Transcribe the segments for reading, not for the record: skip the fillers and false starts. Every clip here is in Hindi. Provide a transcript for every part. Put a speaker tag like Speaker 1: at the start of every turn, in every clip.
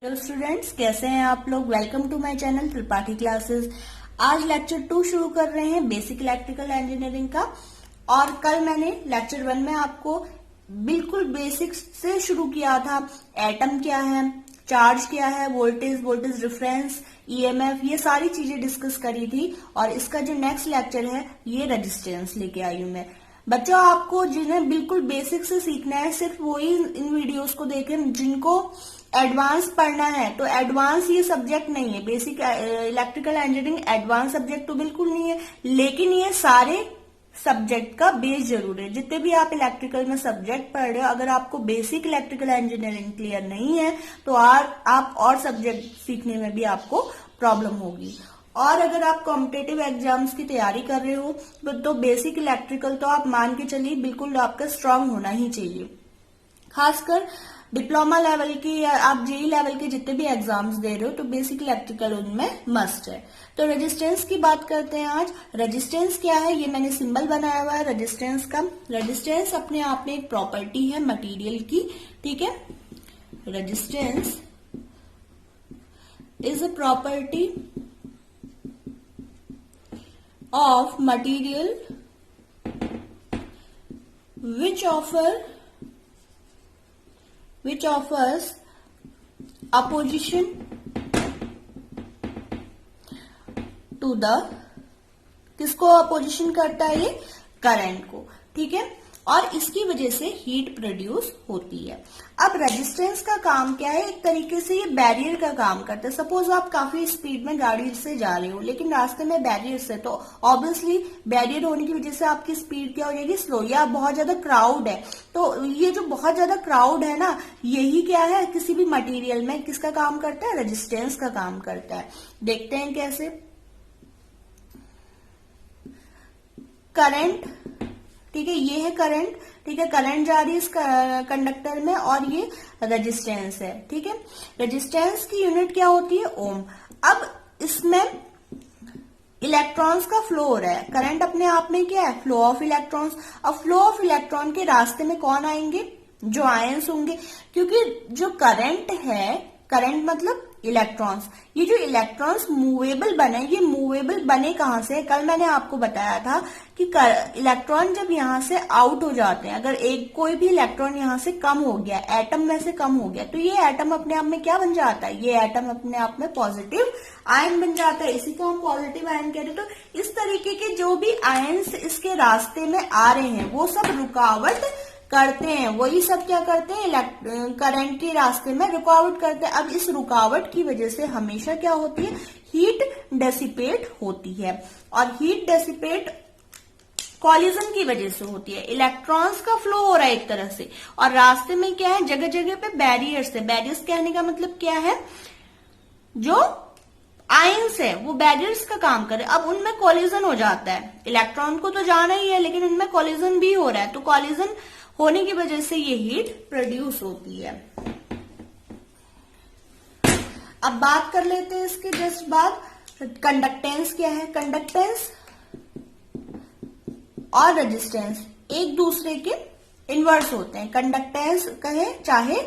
Speaker 1: हेलो स्टूडेंट्स, कैसे हैं आप लोग। Welcome to my channel Tripathi classes. आज लेक्चर 2 शुरू कर रहे हैं बेसिक इलेक्ट्रिकल इंजीनियरिंग का। और कल मैंने लेक्चर 1 में आपको बिल्कुल बेसिक्स से शुरू किया था। एटम क्या है, चार्ज क्या है, वोल्टेज रेफरेंस, ईएमएफ, ये सारी चीजें डिस्कस करी थी। और इसका जो नेक्स्ट लेक्चर है ये रेजिस्टेंस लेके आई हूं मैं। बच्चों, आपको जिन्हें बिल्कुल बेसिक से सीखना है सिर्फ वही इन वीडियोस को देखें। जिनको एडवांस पढ़ना है तो एडवांस ये सब्जेक्ट नहीं है। Basic electrical engineering advance subject तो बिल्कुल नहीं है, लेकिन ये सारे सब्जेक्ट का बेस जरूर है। जितने भी आप इलेक्ट्रिकल में सब्जेक्ट पढ़ रहे हो, अगर आपको बेसिक इलेक्ट्रिकल इंजीनियरिंग क्लियर नहीं है तो आप और सब्जेक्ट सीखने में भी आपको प्रॉब्लम होगी। और अगर आप कॉम्पिटेटिव एग्जाम्स की तैयारी कर रहे हो तो बेसिक इलेक्ट्रिकल तो आप मान के चलिए बिल्कुल आपका स्ट्रांग होना ही चाहिए। खासकर डिप्लोमा लेवल की या आप जेई लेवल के जितने भी एग्जाम्स दे रहे हो तो बेसिक इलेक्ट्रिकल उनमें मस्ट है। तो रेजिस्टेंस की बात करते हैं आज। रेजिस्टेंस क्या है, ये मैंने सिंबल बनाया हुआ है रेजिस्टेंस का। रेजिस्टेंस अपने आप में एक प्रॉपर्टी है मटेरियल की, ठीक है। Resistance is a property of material which offers opposition to the, किसको अपोजिशन करता है, ये करंट को, ठीक है। और इसकी वजह से हीट प्रोड्यूस होती है। अब रेजिस्टेंस का काम क्या है, एक तरीके से ये बैरियर का काम करता है। सपोज आप काफी स्पीड में गाड़ी से जा रहे हो लेकिन रास्ते में बैरियर्स है, तो ऑब्वियसली बैरियर होने की वजह से आपकी स्पीड क्या हो जाएगी, स्लो। या बहुत ज्यादा क्राउड है तो ये जो बहुत ज्यादा क्राउड है ना, यही क्या है, किसी भी मटेरियल में किसका काम करता है, रेजिस्टेंस का काम करता है। देखते हैं कैसे। करंट, ठीक है, ये है करंट, ठीक है। करंट जा रही है इस कंडक्टर में और ये रेजिस्टेंस है, ठीक है। रेजिस्टेंस की यूनिट क्या होती है, ओम। अब इसमें इलेक्ट्रॉन्स का फ्लो हो रहा है। करंट अपने आप में क्या है, फ्लो ऑफ इलेक्ट्रॉन्स। अब फ्लो ऑफ इलेक्ट्रॉन के रास्ते में कौन आएंगे, जो आयंस होंगे। क्योंकि जो करंट है, करंट मतलब इलेक्ट्रॉन्स, ये जो इलेक्ट्रॉन्स मूवेबल बने, ये मूवेबल बने कहां से, कल मैंने आपको बताया था कि इलेक्ट्रॉन जब यहां से आउट हो जाते हैं, अगर कोई भी इलेक्ट्रॉन यहां से कम हो गया, एटम में से कम हो गया, तो ये एटम अपने आप में क्या बन जाता है, ये एटम अपने आप में पॉजिटिव आयन बन जाता है। इसी को हम पॉजिटिव आयन कहते हैं। तो इस तरीके के जो भी आयन्स इसके रास्ते में आ रहे हैं वो सब रुकावट करते हैं। वही सब क्या करते हैं, करंट के रास्ते में रुकावट करते हैं। अब इस रुकावट की वजह से हमेशा क्या होती है, हीट डेसिपेट होती है। और हीट डेसिपेट कॉलिजन की वजह से होती है। इलेक्ट्रॉन्स का फ्लो हो रहा है एक तरह से, और रास्ते में क्या है, जगह जगह पे बैरियर्स है। बैरियर्स कहने का मतलब क्या है, जो आयंस है वो बैरियर्स का काम करे। अब उनमें कॉलिजन हो जाता है, इलेक्ट्रॉन को तो जाना ही है लेकिन उनमें कॉलिजन भी हो रहा है। तो कॉलिजन होने की वजह से ये हीट प्रोड्यूस होती है। अब बात कर लेते हैं इसके जस्ट बाद, कंडक्टेंस क्या है। कंडक्टेंस और रेजिस्टेंस एक दूसरे के इनवर्स होते हैं। कंडक्टेंस कहे चाहे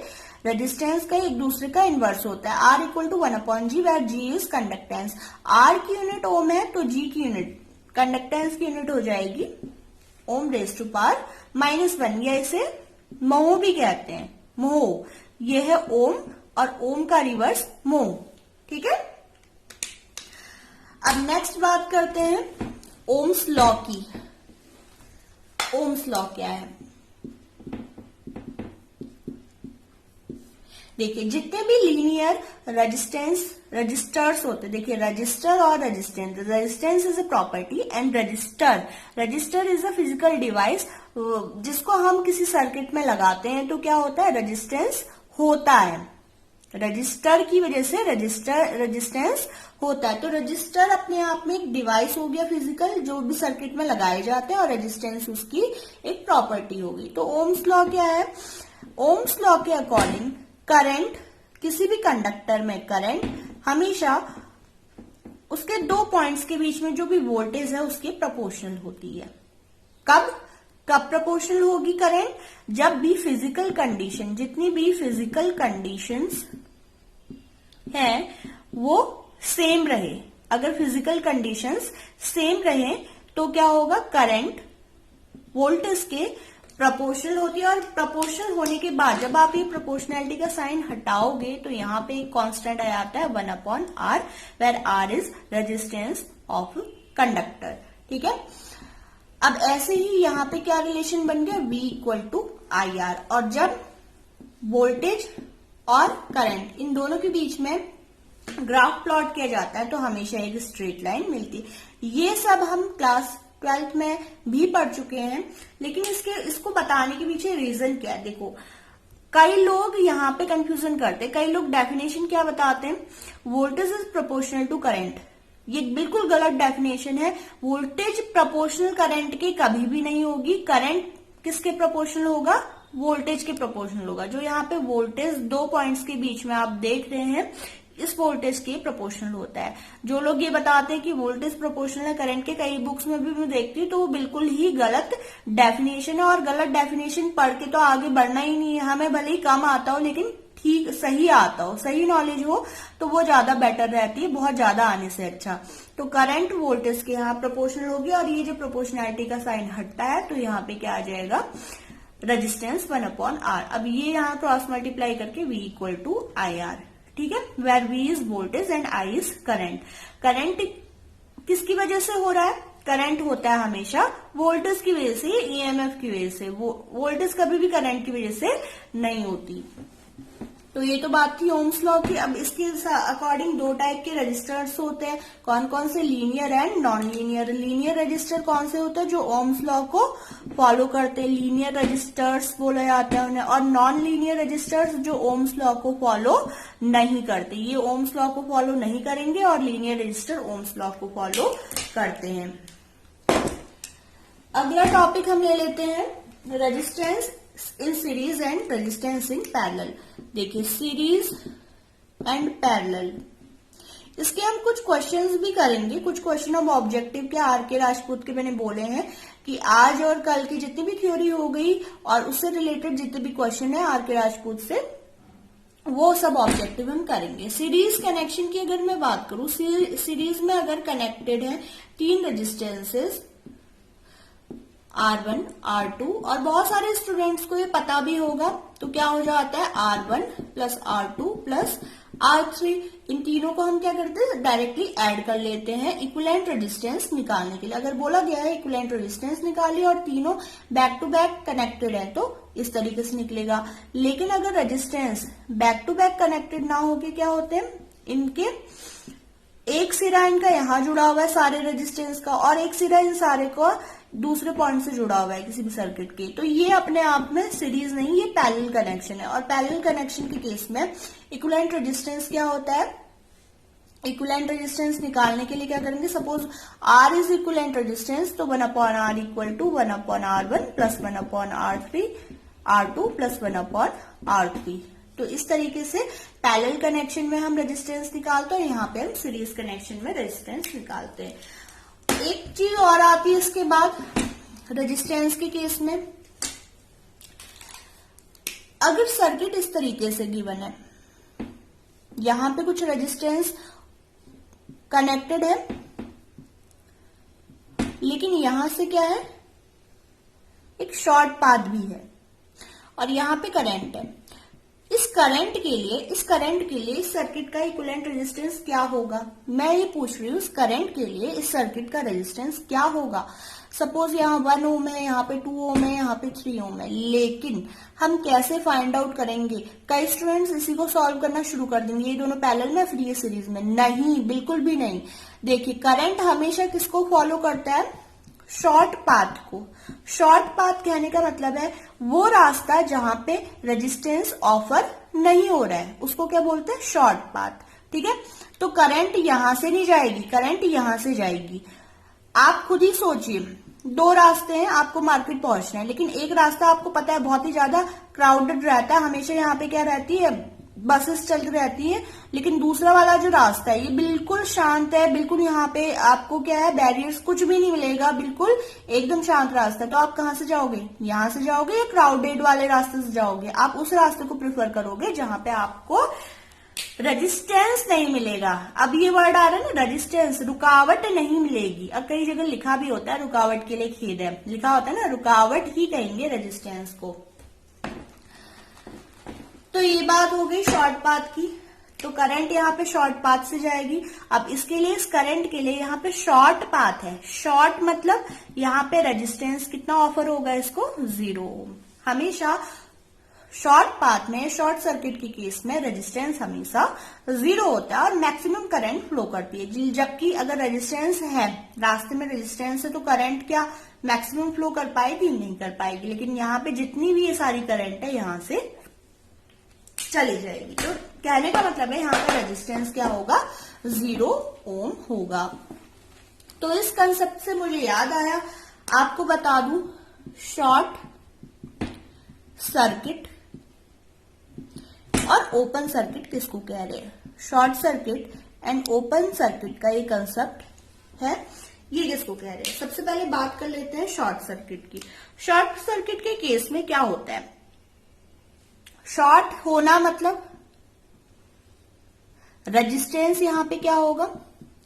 Speaker 1: रेजिस्टेंस का एक दूसरे का इनवर्स होता है। R equal to 1/G where G is conductance. R की यूनिट ओम है तो G की यूनिट, कंडक्टेंस की यूनिट हो जाएगी ओम रेज टू पावर -1, या इसे मोह भी कहते हैं। मोह, ये है ओम और ओम का रिवर्स मोह, ठीक है। अब नेक्स्ट बात करते हैं ओम्स लॉ की। ओम्स लॉ क्या है, देखिए जितने भी लीनियर रजिस्टर्स होते हैं, देखिए रजिस्टर और resistance. Resistance is a property and register is a physical device. जिसको हम किसी सर्किट में लगाते हैं तो क्या होता है, रेजिस्टेंस होता है। रजिस्टर की वजह से रेजिस्टेंस होता है। तो रजिस्टर अपने आप में एक डिवाइस हो गया फिजिकल, जो भी सर्किट में लगाए जाते हैं, और रेजिस्टेंस उसकी एक प्रॉपर्टी होगी। तो ओम्स लॉ क्या है, ओम्स लॉ के अकॉर्डिंग करंट, किसी भी कंडक्टर में करंट हमेशा उसके 2 पॉइंट्स के बीच में जो भी वोल्टेज है उसके प्रोपोर्शनल होती है। कब प्रोपोर्शनल होगी करंट, जब भी फिजिकल कंडीशन, जितनी भी फिजिकल कंडीशंस है वो सेम रहे, अगर फिजिकल कंडीशंस सेम रहे तो क्या होगा, करंट वोल्टेज के प्रोपोर्शनल होती है। और प्रोपोर्शनल होने के बाद जब आप ये प्रोपोर्शनैलिटी का साइन हटाओगे तो यहाँ पे एक कांस्टेंट आ जाता है 1/R, where R is resistance of conductor. ठीक है, अब ऐसे ही यहाँ पे क्या रिलेशन बन गया, V = IR। और जब वोल्टेज और करंट इन दोनों के बीच में ग्राफ प्लॉट किया जाता है तो हमेशा एक स्ट्रेट लाइन मिलती है। ये सब हम क्लास 12th में भी पढ़ चुके हैं, लेकिन इसको बताने के पीछे रीजन क्या है। देखो, कई लोग यहाँ पे कंफ्यूजन करते हैं, कई लोग डेफिनेशन क्या बताते हैं, voltage is proportional to current. ये बिल्कुल गलत डेफिनेशन है। वोल्टेज प्रोपोर्शनल करंट के कभी भी नहीं होगी। करंट किसके प्रोपोर्शनल होगा, वोल्टेज के प्रोपोर्शनल होगा। जो यहाँ पे वोल्टेज 2 पॉइंट्स के बीच में आप देख रहे हैं, इस वोल्टेज के प्रोपोर्शनल होता है। जो लोग ये बताते हैं कि वोल्टेज प्रोपोर्शनल है करंट के, कई बुक्स में भी मैं देखती हूँ, तो वो बिल्कुल ही गलत डेफिनेशन है। और गलत डेफिनेशन पढ़ के तो आगे बढ़ना ही नहीं है। हमें भले ही कम आता हो लेकिन ठीक सही आता हो, सही नॉलेज हो तो वो ज्यादा बेटर रहती है, बहुत ज्यादा आने से अच्छा। तो करंट वोल्टेज के यहाँ प्रोपोर्शनल होगी। और ये जो प्रोपोर्शनैलिटी का साइन हटता है तो यहाँ पे क्या आ जाएगा, रेजिस्टेंस 1/R। अब ये यहाँ क्रॉस मल्टीप्लाई करके V = IR। ठीक है, where V is voltage and I is current. Current किसकी वजह से हो रहा है, करंट होता है हमेशा वोल्टेज की वजह से, EMF की वजह से। वोल्टेज कभी भी करंट की वजह से नहीं होती। तो ये तो बात थी ओम्स लॉ की। अब इसके अकॉर्डिंग 2 टाइप के रजिस्टर्स होते हैं, कौन कौन से, linear and non linear. Linear register कौन से होते हैं, जो ओम्स लॉ को फॉलो करते हैं, लीनियर रजिस्टर्स बोला जाता है उन्हें। और नॉन लीनियर रजिस्टर्स जो ओम्स लॉ को फॉलो नहीं करते, ये ओम्स लॉ को फॉलो नहीं करेंगे, और लीनियर रजिस्टर ओम्स लॉ को फॉलो करते हैं। अगला टॉपिक हम ले लेते हैं, resistance in series and resistance in parallel. देखिए, सीरीज एंड पैरेलल, इसके हम कुछ क्वेश्चंस भी करेंगे। कुछ क्वेश्चन ऑफ ऑब्जेक्टिव के R.K. राजपूत के मैंने बोले हैं कि आज और कल की जितनी भी थ्योरी हो गई और उससे रिलेटेड जितने भी क्वेश्चन है R.K. राजपूत से, वो सब ऑब्जेक्टिव हम करेंगे। सीरीज कनेक्शन की अगर मैं बात करूं, सीरीज में अगर कनेक्टेड है 3 रेजिस्टेंसेस R1, R2, और बहुत सारे स्टूडेंट्स को ये पता भी होगा, तो क्या हो जाता है, R1 + R2 + R3। इन तीनों को हम क्या करते हैं, डायरेक्टली ऐड कर लेते हैं इक्विवेलेंट रेजिस्टेंस निकालने के लिए। अगर बोला गया है इक्विवेलेंट रेजिस्टेंस निकालिए और तीनों बैक टू बैक कनेक्टेड है तो इस तरीके से निकलेगा। लेकिन अगर resistance back to back connected ना होके क्या होते हैं, इनके एक सिरा इनका यहाँ जुड़ा हुआ है सारे रेजिस्टेंस का, और एक सिरा इन सारे को दूसरे पॉइंट से जुड़ा हुआ है किसी भी सर्किट के, तो ये अपने आप में सीरीज नहीं, ये पैरेलल कनेक्शन है। और पैरेलल कनेक्शन के केस में इक्विवेलेंट रेजिस्टेंस क्या होता है, इक्विवेलेंट रेजिस्टेंस निकालने के लिए क्या करेंगे, suppose R is equivalent resistance, तो 1/R = 1/R1 + 1/R3 R2 + 1/R3। तो इस तरीके से पैरेलल कनेक्शन में हम रेजिस्टेंस निकालते हैं, यहाँ पे हम सीरीज कनेक्शन में रेजिस्टेंस निकालते हैं। एक चीज और आती है इसके बाद रेजिस्टेंस के केस में, अगर सर्किट इस तरीके से गिवन है, यहां पे कुछ रेजिस्टेंस कनेक्टेड है, लेकिन यहां से क्या है, एक शॉर्ट पाथ भी है, और यहां पे करंट है। इस करंट के लिए इस सर्किट का इक्विवेलेंट रेजिस्टेंस क्या होगा, मैं ये पूछ रही हूँ, इस करंट के लिए इस सर्किट का रेजिस्टेंस क्या होगा। सपोज यहाँ 1 ओम है, यहाँ पे 2 ओम है, यहाँ पे 3 ओम है, लेकिन हम कैसे फाइंड आउट करेंगे। कई स्टूडेंट्स इसी को सॉल्व करना शुरू कर देंगे, ये दोनों पैरेलल में फिर ये सीरीज में, नहीं, बिल्कुल भी नहीं। देखिए, करंट हमेशा किसको फॉलो करता है, शॉर्ट पाथ को। शॉर्ट पाथ कहने का मतलब है वो रास्ता जहां पे रेजिस्टेंस ऑफर नहीं हो रहा है, उसको क्या बोलते हैं, शॉर्ट पाथ। ठीक है, तो करंट यहां से नहीं जाएगी, करंट यहां से जाएगी। आप खुद ही सोचिए, 2 रास्ते हैं, आपको मार्केट पहुंचना है, लेकिन एक रास्ता आपको पता है बहुत ही ज्यादा क्राउडेड रहता है, हमेशा यहाँ पे क्या रहती है, बसेस चल रहती है, लेकिन दूसरा वाला जो रास्ता है ये बिल्कुल शांत है, बिल्कुल यहाँ पे आपको क्या है, बैरियर्स कुछ भी नहीं मिलेगा, बिल्कुल एकदम शांत रास्ता है। तो आप कहाँ से जाओगे, यहाँ से जाओगे या क्राउडेड वाले रास्ते से जाओगे। आप उस रास्ते को प्रेफर करोगे जहां पे आपको रेजिस्टेंस नहीं मिलेगा। अब ये वर्ड आ रहा है ना रेजिस्टेंस, रुकावट नहीं मिलेगी। अब कई जगह लिखा भी होता है रुकावट के लिए खेद है, लिखा होता है ना, रुकावट ही कहेंगे रेजिस्टेंस को। तो ये बात हो गई शॉर्ट पाथ की। तो करंट यहाँ पे शॉर्ट पाथ से जाएगी। अब इसके लिए, इस करंट के लिए यहाँ पे शॉर्ट पाथ है। शॉर्ट मतलब यहाँ पे रेजिस्टेंस कितना ऑफर होगा इसको, 0 ओम। हमेशा शॉर्ट पाथ में, शॉर्ट सर्किट के केस में रेजिस्टेंस हमेशा 0 होता है और मैक्सिमम करंट फ्लो करती है। जबकि अगर रेजिस्टेंस है, रास्ते में रेजिस्टेंस है, तो करंट क्या मैक्सिमम फ्लो कर पाएगी, नहीं कर पाएगी। लेकिन यहाँ पे जितनी भी ये सारी करंट है यहाँ से चली जाएगी। तो कहने का मतलब है यहाँ पे रेजिस्टेंस क्या होगा, 0 ओम होगा। तो इस कंसेप्ट से मुझे याद आया आपको बता दूं, शॉर्ट सर्किट और ओपन सर्किट किसको कह रहे हैं। Short circuit and open circuit का ये कंसेप्ट है, ये किसको कह रहे हैं। सबसे पहले बात कर लेते हैं शॉर्ट सर्किट की। शॉर्ट सर्किट के केस में क्या होता है, शॉर्ट होना मतलब रेजिस्टेंस यहाँ पे क्या होगा,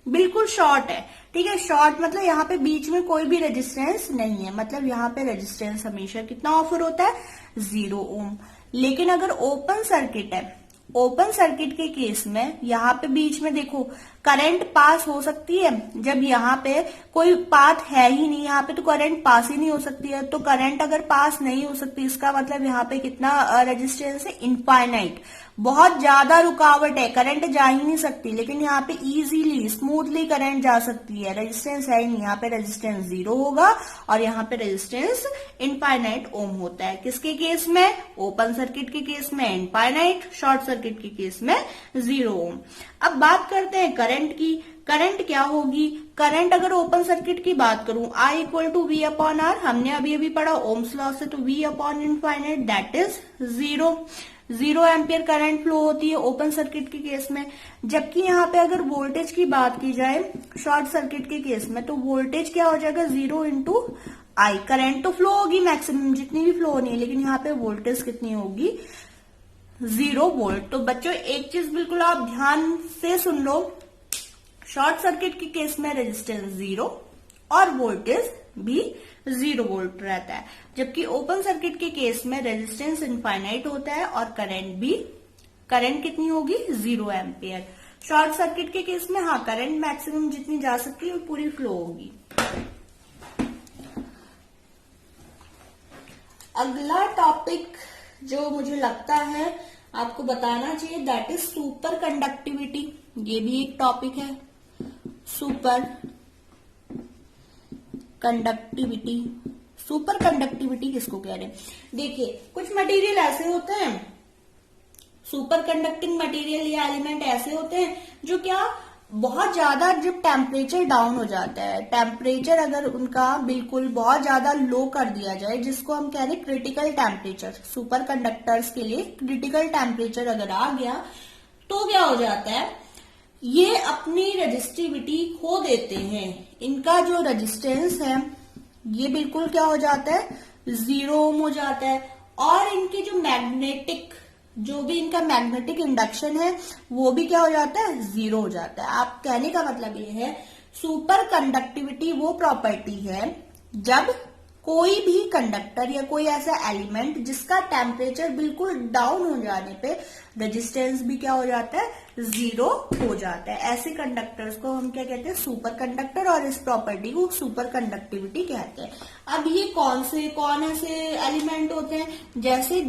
Speaker 1: बिल्कुल शॉर्ट है, ठीक है। शॉर्ट मतलब यहाँ पे बीच में कोई भी रेजिस्टेंस नहीं है, मतलब यहाँ पे रेजिस्टेंस हमेशा कितना ऑफर होता है, 0 ओम। लेकिन अगर ओपन सर्किट है, ओपन सर्किट के केस में यहाँ पे बीच में देखो करंट पास हो सकती है। जब यहाँ पे कोई पाथ है ही नहीं, यहाँ पे तो करंट पास ही नहीं हो सकती है। तो करंट अगर पास नहीं हो सकती, इसका मतलब यहाँ पे कितना रेजिस्टेंस है, इनफाइनाइट, बहुत ज्यादा रुकावट है, करंट जा ही नहीं सकती। लेकिन यहाँ पे इजीली स्मूथली करंट जा सकती है, रेजिस्टेंस है ही नहीं। यहाँ पे रेजिस्टेंस 0 होगा और यहाँ पे रेजिस्टेंस इनफाइनाइट ओम होता है। किसके केस में, ओपन सर्किट के केस में इनफाइनाइट, शॉर्ट सर्किट के केस में 0 ओम। अब बात करते हैं करंट की। करंट क्या होगी, करंट अगर ओपन सर्किट की बात करूं, I equal to V upon R, हमने अभी अभी पढ़ा ओम्स लॉ से, तो V upon infinite that is 0 ampere current flow होती है ओपन सर्किट के केस में। जबकि यहाँ पे अगर वोल्टेज की बात की जाए शॉर्ट सर्किट के केस में, तो वोल्टेज क्या हो जाएगा, 0 इंटू I। करंट तो फ्लो होगी मैक्सिमम जितनी भी फ्लो होनी है, लेकिन यहाँ पे वोल्टेज कितनी होगी, 0 वोल्ट। तो बच्चों एक चीज बिल्कुल आप ध्यान से सुन लो, शॉर्ट सर्किट के केस में रेजिस्टेंस 0 और वोल्टेज भी 0 वोल्ट रहता है। जबकि ओपन सर्किट के केस में रेजिस्टेंस इनफाइनाइट होता है और करंट कितनी होगी, 0 एम्पियर। शॉर्ट सर्किट के केस में हाँ करंट मैक्सिमम जितनी जा सकती है वो पूरी फ्लो होगी। अगला टॉपिक जो मुझे लगता है आपको बताना चाहिए दैट इज सुपर कंडक्टिविटी। ये भी एक टॉपिक है, सुपर कंडक्टिविटी। सुपर कंडक्टिविटी किसको कह रहे हैं, देखिए कुछ मटेरियल ऐसे होते हैं, सुपर कंडक्टिंग मटेरियल या एलिमेंट ऐसे होते हैं जो क्या बहुत ज्यादा, जब टेम्परेचर डाउन हो जाता है, टेम्परेचर अगर उनका बिल्कुल बहुत ज्यादा लो कर दिया जाए, जिसको हम कह रहे हैं क्रिटिकल टेम्परेचर, सुपर कंडक्टर्स के लिए क्रिटिकल टेम्परेचर अगर आ गया तो क्या हो जाता है, ये अपनी रेजिस्टिविटी खो देते हैं। इनका जो रेजिस्टेंस है ये बिल्कुल क्या हो जाता है, 0 ओम हो जाता है। और इनकी जो मैग्नेटिक, जो भी इनका मैग्नेटिक इंडक्शन है वो भी क्या हो जाता है, 0 हो जाता है। आप कहने का मतलब ये है सुपर कंडक्टिविटी वो प्रॉपर्टी है जब कोई भी कंडक्टर या कोई ऐसा एलिमेंट जिसका टेम्परेचर बिल्कुल डाउन हो जाने पे रेजिस्टेंस भी क्या हो जाता है, 0 हो जाता है। ऐसे कंडक्टर्स को हम क्या कहते हैं, सुपर कंडक्टर, और इस प्रॉपर्टी को सुपर कंडक्टिविटी कहते हैं। अब ये कौन ऐसे एलिमेंट होते हैं, जैसे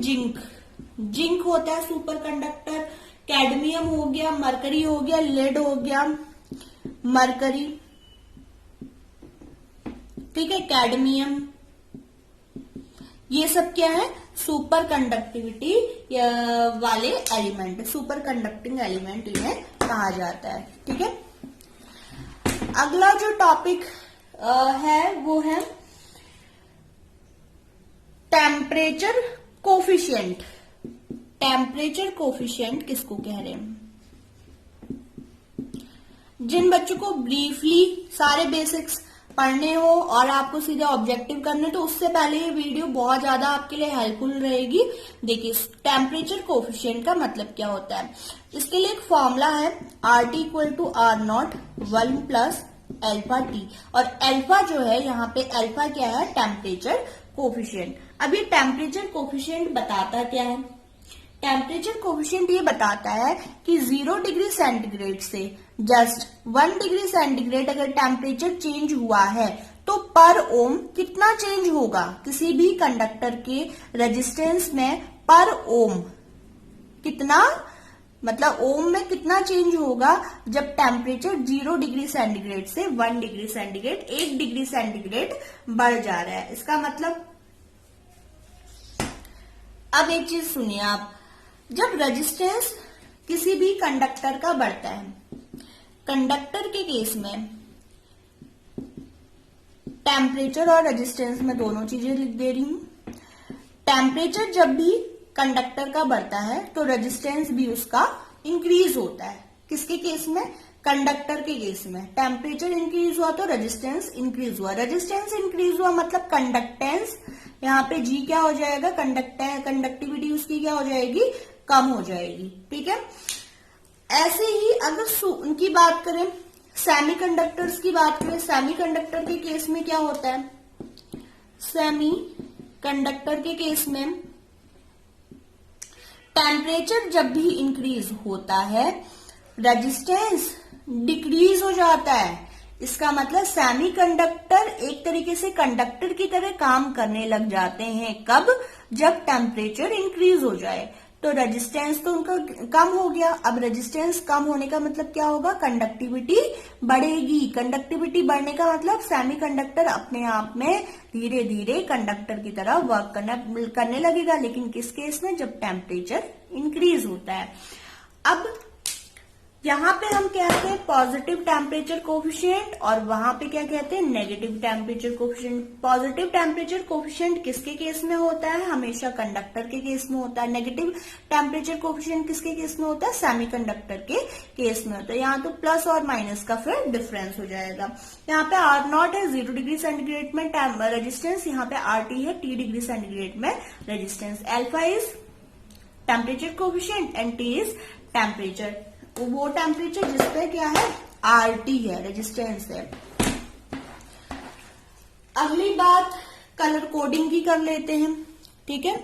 Speaker 1: जिंक होता है सुपर कंडक्टर, कैडमियम हो गया, मरकरी हो गया, लेड हो गया, मरकरी, ठीक है, कैडमियम, ये सब क्या है, सुपर कंडक्टिविटी वाले एलिमेंट, सुपर कंडक्टिंग एलिमेंट इन्हें कहा जाता है, ठीक है। अगला जो टॉपिक है वो है टेम्परेचर कोफिशिएंट। टेम्परेचर कोफिशिएंट किसको कह रहे हैं, जिन बच्चों को ब्रीफली सारे बेसिक्स पढ़ने हो और आपको सीधे ऑब्जेक्टिव करने, तो उससे पहले ये वीडियो बहुत ज्यादा आपके लिए हेल्पफुल रहेगी। देखिए टेम्परेचर कोफिशिएंट का मतलब क्या होता है, इसके लिए एक फॉर्मूला है RT equal to R0 1 plus alpha T, और अल्फा जो है यहाँ पे अल्फा क्या है, टेम्परेचर कोफिशिएंट। अब ये टेम्परेचर कोफिशिएंट बताता क्या है, टेम्परेचर कोफिशिएंट ये बताता है कि 0 डिग्री सेंटीग्रेड से जस्ट 1 डिग्री सेंटीग्रेड अगर टेम्परेचर चेंज हुआ है तो पर ओम कितना चेंज होगा, किसी भी कंडक्टर के रेजिस्टेंस में पर ओम कितना, मतलब ओम में कितना चेंज होगा जब टेम्परेचर 0 डिग्री सेंटीग्रेड से 1 डिग्री सेंटीग्रेड 1 डिग्री सेंटीग्रेड बढ़ जा रहा है। इसका मतलब अब एक चीज सुनिए आप, जब रेजिस्टेंस किसी भी कंडक्टर का बढ़ता है, कंडक्टर के केस में टेम्परेचर और रेजिस्टेंस में दोनों चीजें लिख दे रही हूं। टेम्परेचर जब भी कंडक्टर का बढ़ता है तो रेजिस्टेंस भी उसका इंक्रीज होता है। किसके केस में, कंडक्टर के केस में टेम्परेचर इंक्रीज हुआ तो रेजिस्टेंस इंक्रीज हुआ, रेजिस्टेंस इंक्रीज हुआ मतलब कंडक्टेंस, यहाँ पे जी क्या हो जाएगा, कंडक्टिविटी उसकी क्या हो जाएगी, कम हो जाएगी। ठीक है, ऐसे ही अगर उनकी बात करें, सेमीकंडक्टर्स की बात करें, सेमीकंडक्टर के केस में क्या होता है, सेमीकंडक्टर के केस में टेम्परेचर जब भी इंक्रीज होता है रेजिस्टेंस डिक्रीज हो जाता है। इसका मतलब सेमीकंडक्टर एक तरीके से कंडक्टर की तरह काम करने लग जाते हैं, कब, जब टेम्परेचर इंक्रीज हो जाए। तो रेजिस्टेंस तो उनका कम हो गया, अब रेजिस्टेंस कम होने का मतलब क्या होगा, कंडक्टिविटी बढ़ेगी। कंडक्टिविटी बढ़ने का मतलब सेमीकंडक्टर अपने आप में धीरे धीरे कंडक्टर की तरह वर्क करने लगेगा, लेकिन किस केस में, जब टेम्परेचर इंक्रीज होता है। अब यहाँ पे हम कहते हैं पॉजिटिव टेम्परेचर कोफिशिएंट और वहां पे क्या कहते हैं, negative temperature coefficient. Positive temperature coefficient किसके केस में होता है, हमेशा कंडक्टर के केस में होता है। नेगेटिव टेम्परेचर कोफिशिएंट किसके केस में होता है, सेमीकंडक्टर के केस में होता है। यहाँ तो प्लस और माइनस का फिर डिफरेंस हो जाएगा। यहाँ पे R0 है 0 डिग्री सेंटीग्रेड में रेजिस्टेंस, यहाँ पे RT है T डिग्री सेंटीग्रेड में resistance. Alpha is temperature coefficient and T is temperature, वो टेम्परेचर जिसपे क्या है, RT है, रेजिस्टेंस है। अगली बात कलर कोडिंग की कर लेते हैं। ठीक है,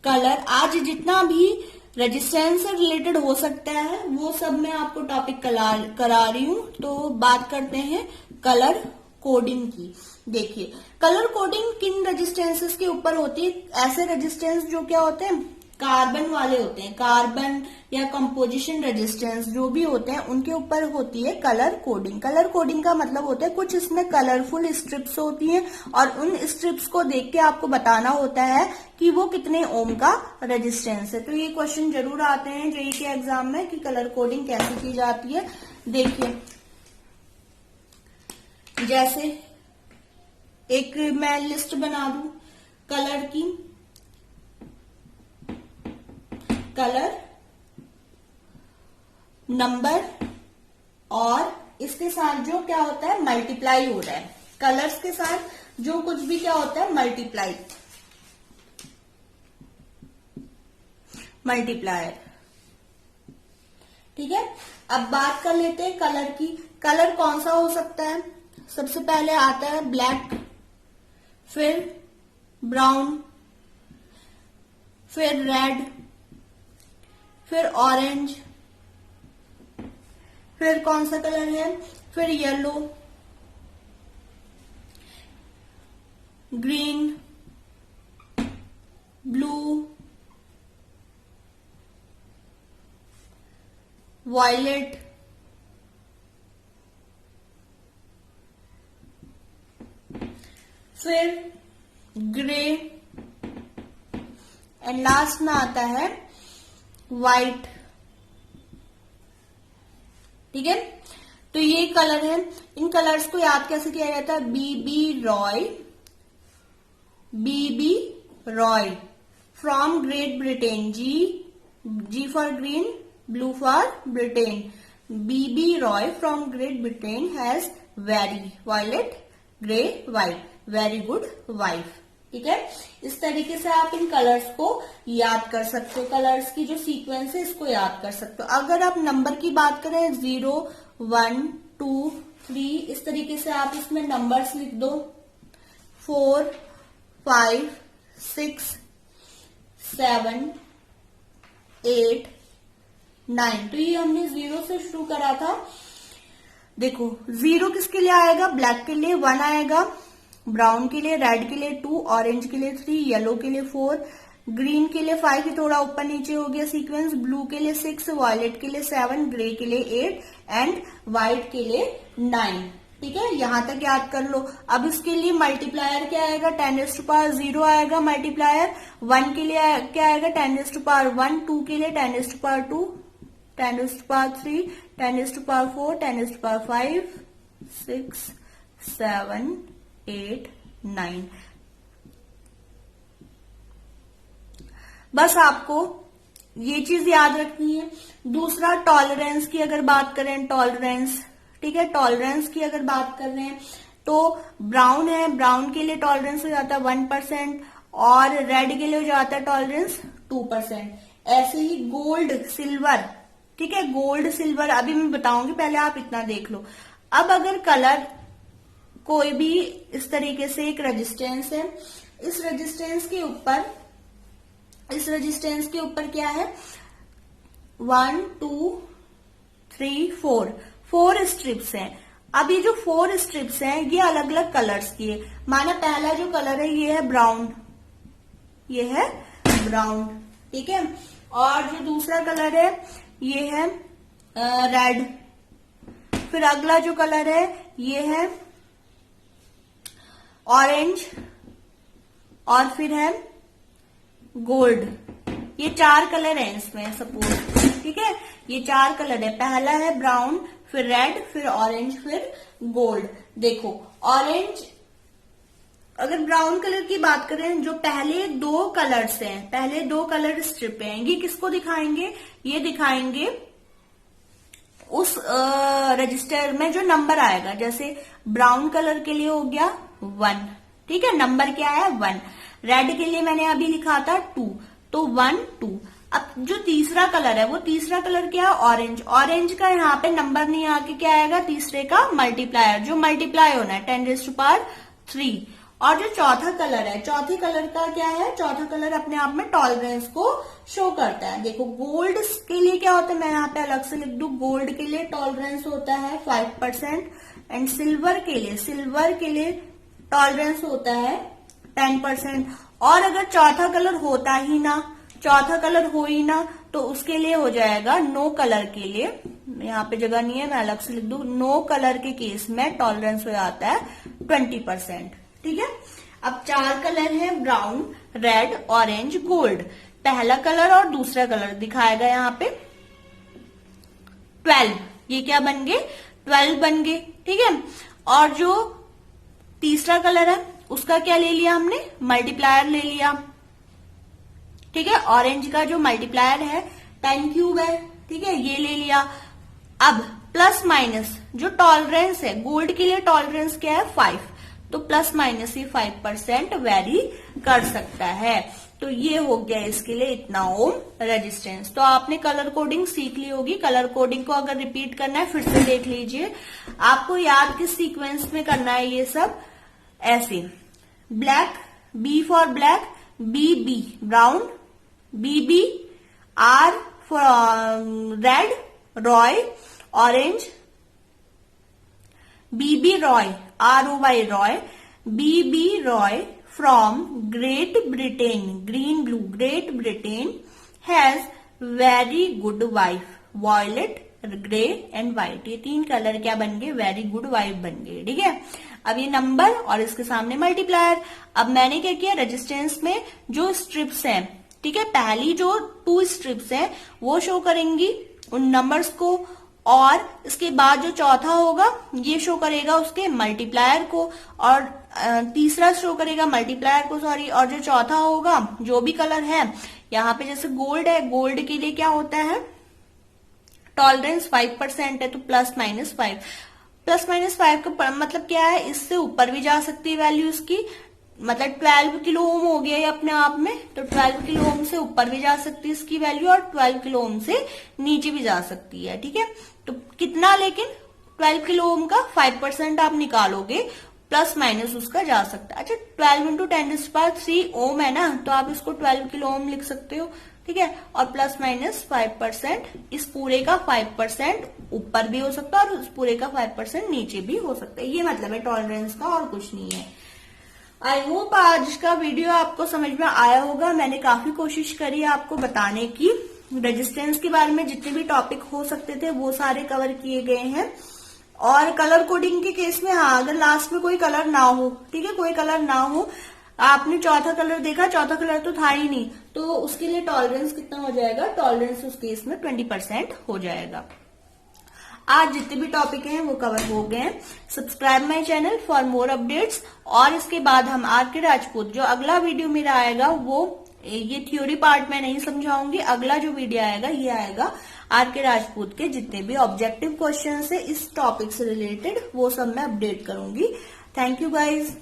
Speaker 1: कलर आज जितना भी रेजिस्टेंस से रिलेटेड हो सकता है वो सब मैं आपको टॉपिक करा रही हूं। तो बात करते हैं कलर कोडिंग की। देखिए कलर कोडिंग किन रेजिस्टेंसेस के ऊपर होती है, ऐसे रेजिस्टेंस जो क्या होते हैं, कार्बन वाले होते हैं, कार्बन या कंपोजिशन रेजिस्टेंस जो भी होते हैं उनके ऊपर होती है कलर कोडिंग। कलर कोडिंग का मतलब होता है कुछ इसमें कलरफुल स्ट्रिप्स होती हैं और उन स्ट्रिप्स को देख के आपको बताना होता है कि वो कितने ओम का रेजिस्टेंस है। तो ये क्वेश्चन जरूर आते हैं जेईई के एग्जाम में कि कलर कोडिंग कैसे की जाती है। देखिए जैसे एक मैं लिस्ट बना दूं कलर की, कलर नंबर और इसके साथ जो क्या होता है मल्टीप्लाई हो रहा है, कलर्स के साथ जो कुछ भी क्या होता है मल्टीप्लायर। ठीक है, अब बात कर लेते हैं कलर की। कलर कौन सा हो सकता है, सबसे पहले आता है ब्लैक, फिर ब्राउन, फिर रेड, फिर ऑरेंज, फिर कौन सा कलर है, फिर येलो, ग्रीन, ब्लू, वायलेट, फिर ग्रे एंड लास्ट में आता है व्हाइट। ठीक है, तो ये कलर है। इन कलर्स को याद कैसे किया जाता है, BB Roy from Great Britain, G for green, blue for Britain. BB Roy from Great Britain has very violet grey white, very good wife. ठीक है, इस तरीके से आप इन कलर्स को याद कर सकते हो, कलर्स की जो सीक्वेंस है इसको याद कर सकते हो। अगर आप नंबर की बात करें 0 1 2 3, इस तरीके से आप इसमें नंबर्स लिख दो, 4 5 6 7 8 9। तो ये हमने 0 से शुरू करा था। देखो 0 किसके लिए आएगा, ब्लैक के लिए 1 आएगा, ब्राउन के लिए, रेड के लिए 2, ऑरेंज के लिए 3, येलो के लिए 4, ग्रीन के लिए 5, ये थोड़ा ऊपर नीचे हो गया सीक्वेंस, ब्लू के लिए 6, वायलेट के लिए 7, ग्रे के लिए 8 एंड व्हाइट के लिए 9। ठीक है, यहां तक याद कर लो। अब इसके लिए मल्टीप्लायर क्या आएगा, 10⁻0 आएगा मल्टीप्लायर। 1 के लिए क्या आएगा, 10⁻1, 2 के लिए 10⁻2, 10⁻3, 10⁻4, 10⁻5, 6 7 8 9। बस आपको ये चीज याद रखनी है। दूसरा टॉलरेंस की अगर बात करें, टॉलरेंस, ठीक है, टॉलरेंस की अगर बात कर रहे हैं तो ब्राउन है, ब्राउन के लिए टॉलरेंस हो जाता है 1% और रेड के लिए हो जाता है टॉलरेंस 2%। ऐसे ही गोल्ड सिल्वर, ठीक है, गोल्ड सिल्वर अभी मैं बताऊंगी, पहले आप इतना देख लो। अब अगर कलर कोई भी इस तरीके से एक रेजिस्टेंस है, इस रेजिस्टेंस के ऊपर क्या है, 1 2 3 4 स्ट्रिप्स हैं। अब ये जो 4 स्ट्रिप्स हैं ये अलग अलग कलर्स की है। माना पहला जो कलर है ये है ब्राउन, ये है ब्राउन, ठीक है, और जो दूसरा कलर है ये है रेड, फिर अगला जो कलर है ये है ऑरेंज और फिर है गोल्ड। ये 4 कलर है इसमें सपोज, ठीक है, ये 4 कलर है। पहला है ब्राउन, फिर रेड, फिर ऑरेंज, फिर गोल्ड। देखो ऑरेंज, अगर ब्राउन कलर की बात करें, जो पहले 2 कलर्स हैं, पहले 2 कलर स्ट्रिप हैं, ये किसको दिखाएंगे, ये दिखाएंगे उस रजिस्टर में जो नंबर आएगा। जैसे ब्राउन कलर के लिए हो गया 1, ठीक है, नंबर क्या है 1। रेड के लिए मैंने अभी लिखा था 2, तो 1 2। अब जो तीसरा कलर है, वो तीसरा कलर क्या है ऑरेंज। ऑरेंज का यहाँ पे नंबर नहीं आके क्या आएगा, तीसरे का मल्टीप्लायर, जो मल्टीप्लाई होना है 10⁻3। और जो चौथा कलर है, चौथे कलर का क्या है, चौथा कलर अपने आप में टॉलरेंस को शो करता है। देखो गोल्ड के लिए क्या होता है, मैं यहाँ पे अलग से लिख दूं, गोल्ड के लिए टॉलरेंस होता है 5% एंड सिल्वर के लिए टॉलरेंस होता है 10%। और अगर चौथा कलर होता ही ना, चौथा कलर हो ही ना, तो उसके लिए हो जाएगा नो कलर के लिए, यहाँ पे जगह नहीं है मैं अलग से लिख दूं, नो कलर के केस में टॉलरेंस हो जाता है 20%। ठीक है, अब 4 कलर है ब्राउन, रेड, ऑरेंज, गोल्ड। पहला कलर और दूसरा कलर दिखाएगा यहाँ पे 12, ये क्या बन गए 12 बन गए, ठीक है। और जो तीसरा कलर है उसका क्या ले लिया हमने, मल्टीप्लायर ले लिया, ठीक है। ऑरेंज का जो मल्टीप्लायर है 10 क्यूब है, ठीक है, ये ले लिया। अब प्लस माइनस जो टॉलरेंस है, गोल्ड के लिए टॉलरेंस क्या है 5, तो प्लस माइनस ही 5% वेरी कर सकता है। तो ये हो गया इसके लिए इतना ओम रेजिस्टेंस। तो आपने कलर कोडिंग सीख ली होगी। कलर कोडिंग को अगर रिपीट करना है फिर से देख लीजिए, आपको याद किस सीक्वेंस में करना है ये सब। ऐसे black, B for black, B B brown, B B, R for red, Roy orange, B B Roy, ROY Roy, B B Roy from Great Britain, green blue, Great Britain has very good wife, violet, grey and white. ये 3 कलर क्या बन गए, वेरी गुड वाइफ बन गए, ठीक है। अब ये नंबर और इसके सामने मल्टीप्लायर। अब मैंने क्या किया, रेजिस्टेंस में जो स्ट्रिप्स हैं, ठीक है, पहली जो 2 स्ट्रिप्स हैं वो शो करेंगी उन नंबर्स को, और इसके बाद जो चौथा होगा ये शो करेगा उसके मल्टीप्लायर को, और तीसरा शो करेगा मल्टीप्लायर को, सॉरी, और जो चौथा होगा जो भी कलर है, यहाँ पे जैसे गोल्ड है, गोल्ड के लिए क्या होता है टॉलरेंस 5% है, तो प्लस माइनस 5, +-5 का मतलब क्या है, इससे ऊपर भी जा सकती है वैल्यू इसकी, मतलब 12 किलो ओम हो गया ये अपने आप में, तो 12 किलो ओम से ऊपर भी जा सकती है इसकी वैल्यू और 12 किलो ओम से नीचे भी जा सकती है। ठीक है, तो कितना, लेकिन 12 किलो ओम का 5% आप निकालोगे, प्लस माइनस उसका जा सकता है। अच्छा, 12 × 10⁻³ ओम है ना, तो आप इसको 12 किलो ओम लिख सकते हो। ठीक है, और +-5%, इस पूरे का 5% ऊपर भी हो सकता है और इस पूरे का 5% नीचे भी हो सकता है। ये मतलब है टॉलरेंस का, और कुछ नहीं है। आई होप आज का वीडियो आपको समझ में आया होगा। मैंने काफी कोशिश करी आपको बताने की, रेजिस्टेंस के बारे में जितने भी टॉपिक हो सकते थे वो सारे कवर किए गए हैं। और कलर कोडिंग के केस में, हाँ, अगर लास्ट में कोई कलर ना हो, ठीक है, कोई कलर ना हो, आपने चौथा कलर देखा, चौथा कलर तो था ही नहीं, तो उसके लिए टॉलरेंस कितना हो जाएगा, टॉलरेंस उस केस में 20% हो जाएगा। आज जितने भी टॉपिक हैं वो कवर हो गए हैं। Subscribe my channel for more updates. और इसके बाद हम आर.के. राजपूत, जो अगला वीडियो मेरा आएगा वो, ये थ्योरी पार्ट में नहीं समझाऊंगी, अगला जो वीडियो आएगा ये आएगा आर.के. राजपूत के जितने भी ऑब्जेक्टिव क्वेश्चन है इस टॉपिक से रिलेटेड, वो सब मैं अपडेट करूंगी। Thank you guys.